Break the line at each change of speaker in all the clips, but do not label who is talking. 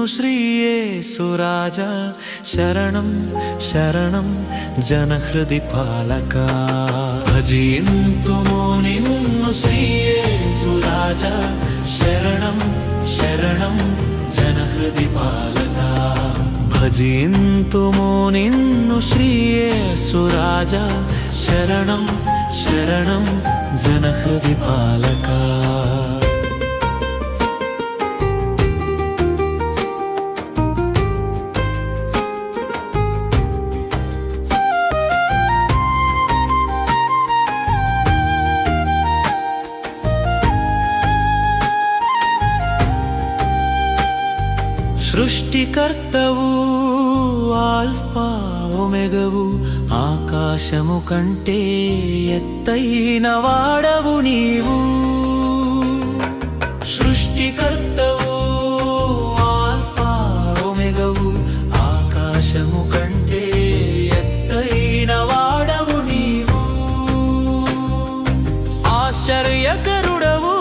నిన్ను శ్రీయేసురాజా శరణం శరణం జనహృది పాలక భజింతుము నిన్ను శ్రీయేసురాజా శరణం శరణం జనహృది పాలక భజింతుము నిన్ను శ్రీయేసురాజా శరణం శరణం జనహృది పాలక సృష్టికర్తవు ఆల్ఫా ఒమెగవు ఆకాశము కంటే ఎత్తైన వాడవు నీవు సృష్టికర్తవు ఆల్ఫా ఒమెగవు ఆకాశము కంటే ఎత్తైన వాడవు నీవు ఆశ్చర్యకరుడవు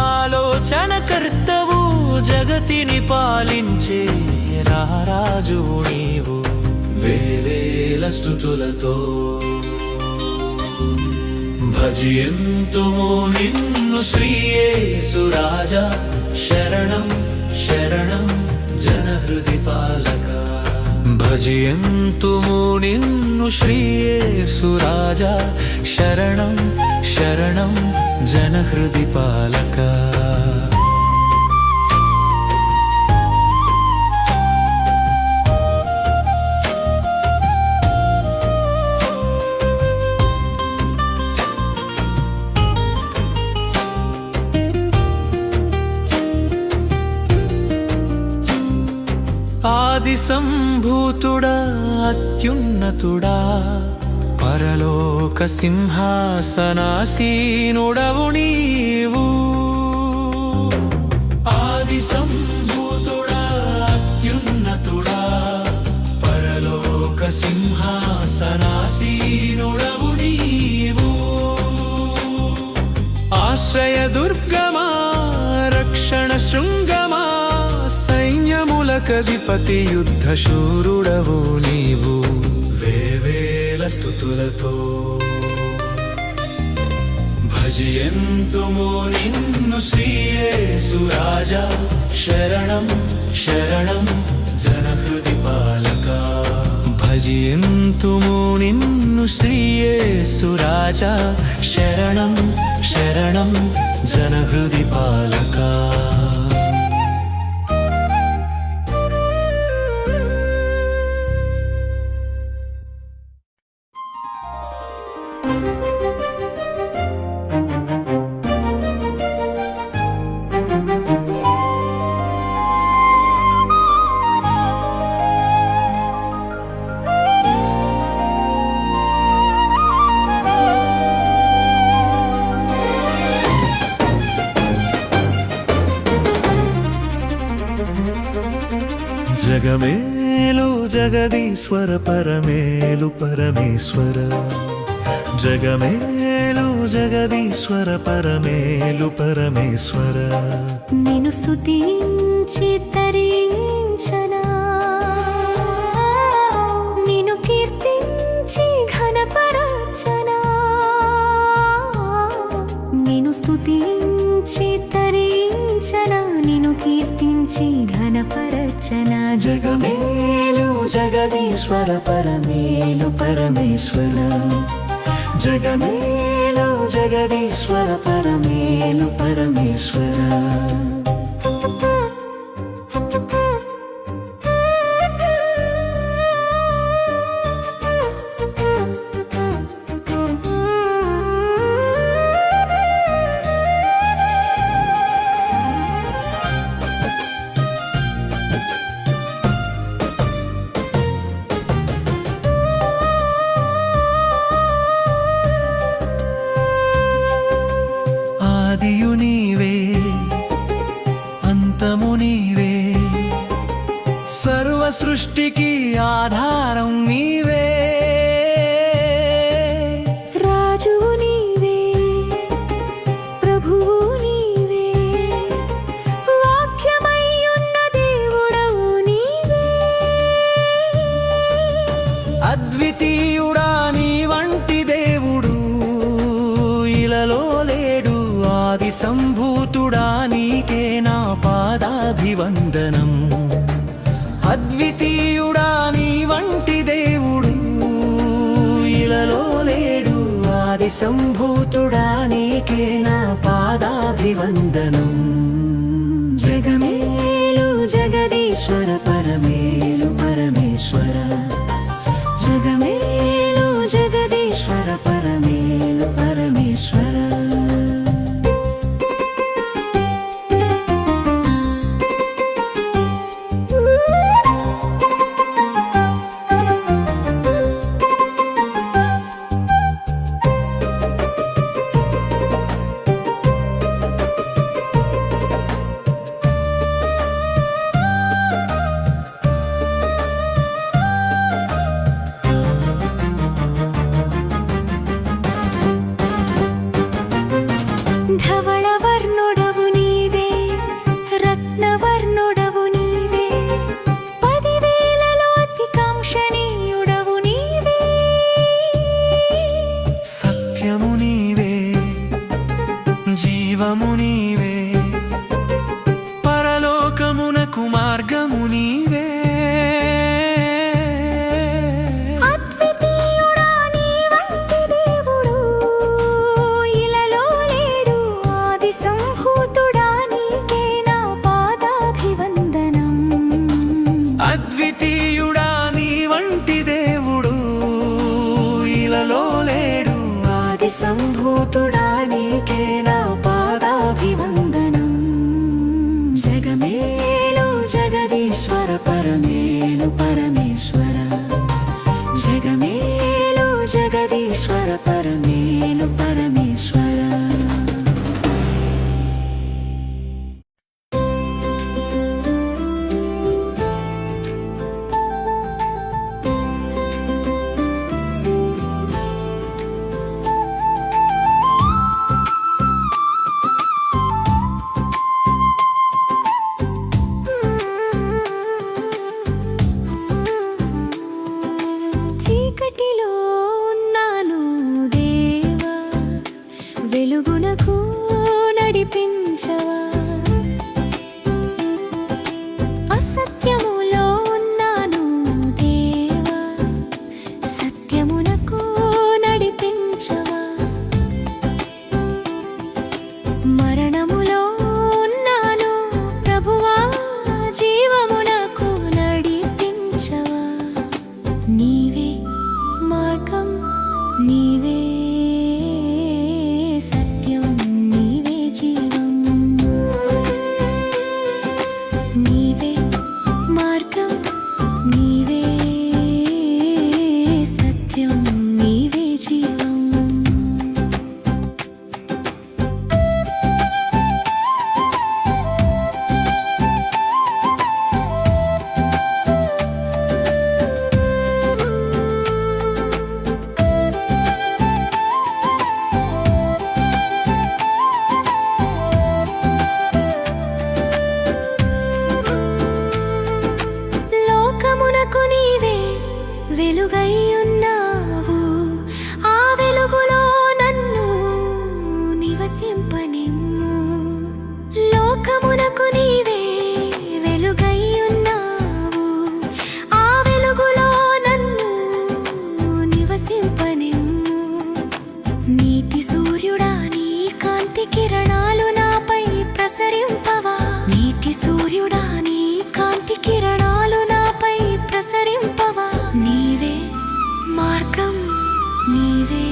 ఆలోచనకర్తవు జగతిని పాలించే రారాజువు నీవు వేవేల స్తుతులతో భజింతుము నిన్ను శ్రీయేసురాజా శరణం శరణం జనహృది పాలక భజింతుము నిన్ను శ్రీయేసురాజా శరణం శరణం జనహృది పాలక ఆది సంభూతుడా అత్యున్నతుడా పరలోక సింహాసనాసీనుడవు నీవు ఆది సంభూతుడా అత్యున్నతుడా పరలోక సింహాసనాసీనుడవు నీవు ఆశ్రయ దుర్గమా రక్షణ శృంగమా సైన్యములకధిపతి యుద్ధ శూరుడవు నీవు వేవేల స్తుతులతో భజింతుము నిన్ను శ్రీయేసురాజా శరణం శరణం జనహృది పాలక భజింతుము నిన్ను శ్రీయేసురాజా శరణం శరణం జనహృది పాలక జగమేలు జగదీశ్వర పరమేలు పరమేశ్వర జగమేలు జగదీశ్వర పరమేలు పరమేశ్వర
నిన్ను స్తుతించి తరించనా నిన్ను కీర్తించి ఘనపరచనా నిన్ను స్తుతించి తరించనా నిన్ను కీర్తించి ఘనపరచనా
జగమేలు జగదీశ్వర పరమేలు పరమేశ్వర జగమేలు జగదీశ్వర పరమేలు పరమేశ్వర ఆదియు నీవే సంభూతుడా నీకే నా పాదాభివందనం అద్వితీయుడా నీ వంటి దేవుడు ఇలలో లేడు ఆది సంభూతుడా నీకే నా పాదాభివందనం
జగమేలు జగదీశ్వర
పరమేలు పరమేశ్వర
జగమేలు జగదీశ్వర
పరమేలు పరమేశ్వర
ధవళవర్ణుడవు నీవే రత్నవర్ణుడవు నీవే 10,000లో అతి కాంక్షణీయుడవు నీవే
సత్యము నీవే జీవము నీవే పరలోకమునకు మార్గము నీవే
అద్వితీయుడా నీ వంటి దేవుడు ఇలలో లేడు ఆది సంభూతుడా నీకే నా పాదాభివందనం
అద్వితీయుడా నీ వంటి దేవుడు ఇలలో లేడు ఆది సంభూతుడా నీకే నా పాదాభివందనం జగమేలు జగదీశ్వర పరమేలు పరమేశ్వర జగమేలు జగదీశ్వర పరమేలు పరమేశ్వర
చీకటిలో ఉన్నాను దేవా వెలుగునకు నడిపించవా అసత్యములో ఉన్నాను దేవా సత్యమునకు నడిపించవా మరణములో ఉన్నాను ప్రభువా జీవమునకు నడిపించవా నీవే మార్గం నీవే సత్యం నీవే జీవం నీవే మార్గం నీవే సత్యం నీవే జీవం లోకమునకు నీవే వెలుగై ఉన్నావు ఆ వెలుగులో నన్ను నివసింపనిమ్ము లోకమునకు నీవే వెలుగై ఉన్నావు ఆ వెలుగులో నన్ను నివసింపనిమ్ము నీతి సూర్యుడా నీ కాంతి కిరణాలు నాపై ప్రసరింపవా నీతి సూర్యుడా నీ కాంతి కిరణాలు నాపై ప్రసరింపవా నీవే మార్గం నీవే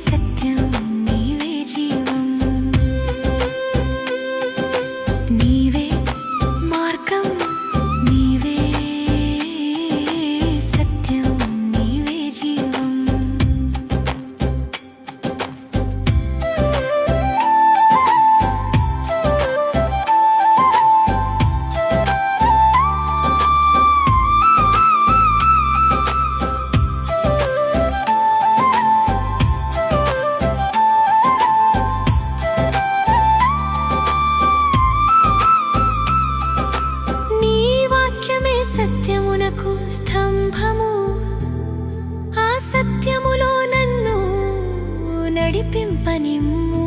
సత్యం నీవే జీవం నీవే మార్గం నీవే సత్యం నీవే జీవం నడిపింపనిమ్ము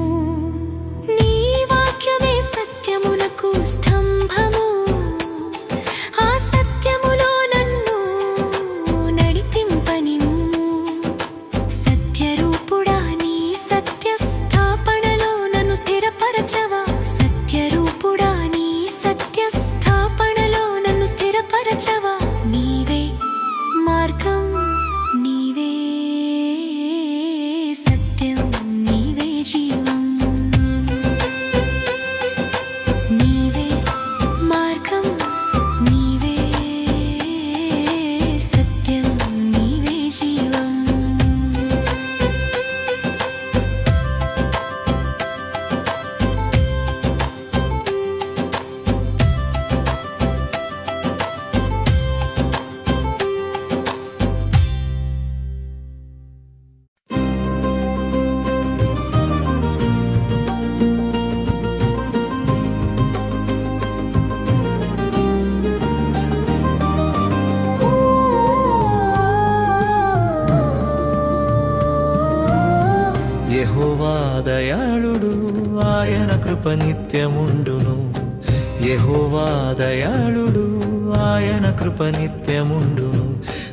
దయాళుడు ఆయన కృప నిత్యముండును యెహోవా దయాళుడు ఆయన కృప నిత్యముండును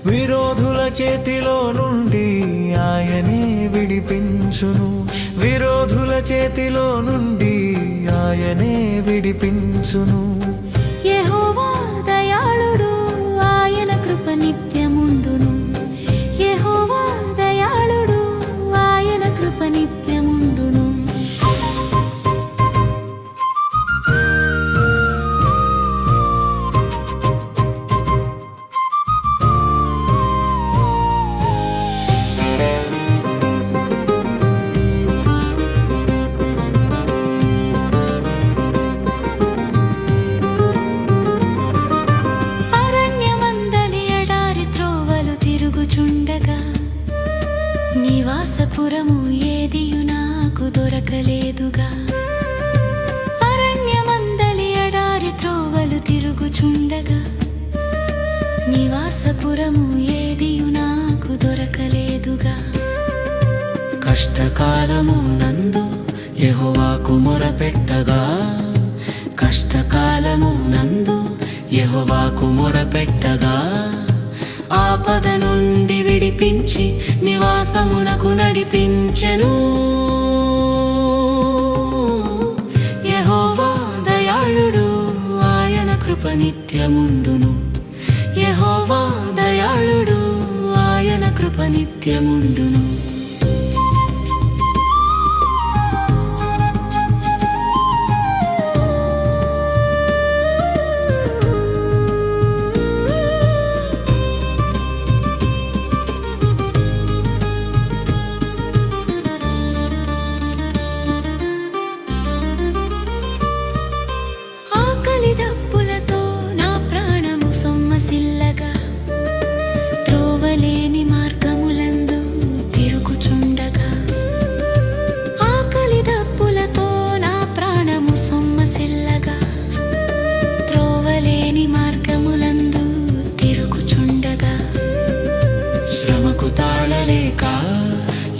విరోధుల చేతిలో నుండి ఆయనే విడిపించును విరోధుల చేతిలో నుండి ఆయనే విడిపించును
యెహోవా దయాళుడు ఆయన కృప నిత్యముండును యెహోవా దయాళుడు ఆయన కృప నిత్యముండును నివాసపురము ఏదియు నాకు దొరకలేదుగా అరణ్యమందలి ఎడారి త్రోవలు తిరుగుచుండగా నివాసపురము ఏదియు నాకు దొరకలేదుగా
కష్టకాలము నందు యెహోవాకు మొరపెట్టగా కష్టకాలము నందు యెహోవాకు మొరపెట్టగా ఆపద నుండి విడిపించి నివాసమునకు నడిపించెను యెహోవా దయాళుడు ఆయన కృప నిత్యముండును యెహోవా దయాళుడు ఆయన కృప నిత్యముండును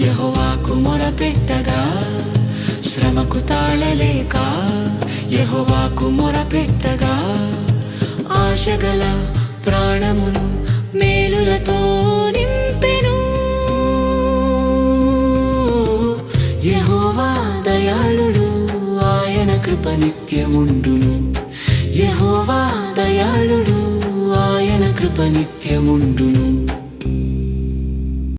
యెహోవాకు మొరపెట్టగా శ్రమకు తాళలేక యెహోవాకు మొరపెట్టగా ఆశగల ప్రాణమును మేలులతో నింపెను యెహోవా దయాళుడు ఆయన కృప నిత్యముండును యెహోవా దయాళుడు ఆయన కృప నిత్యముండును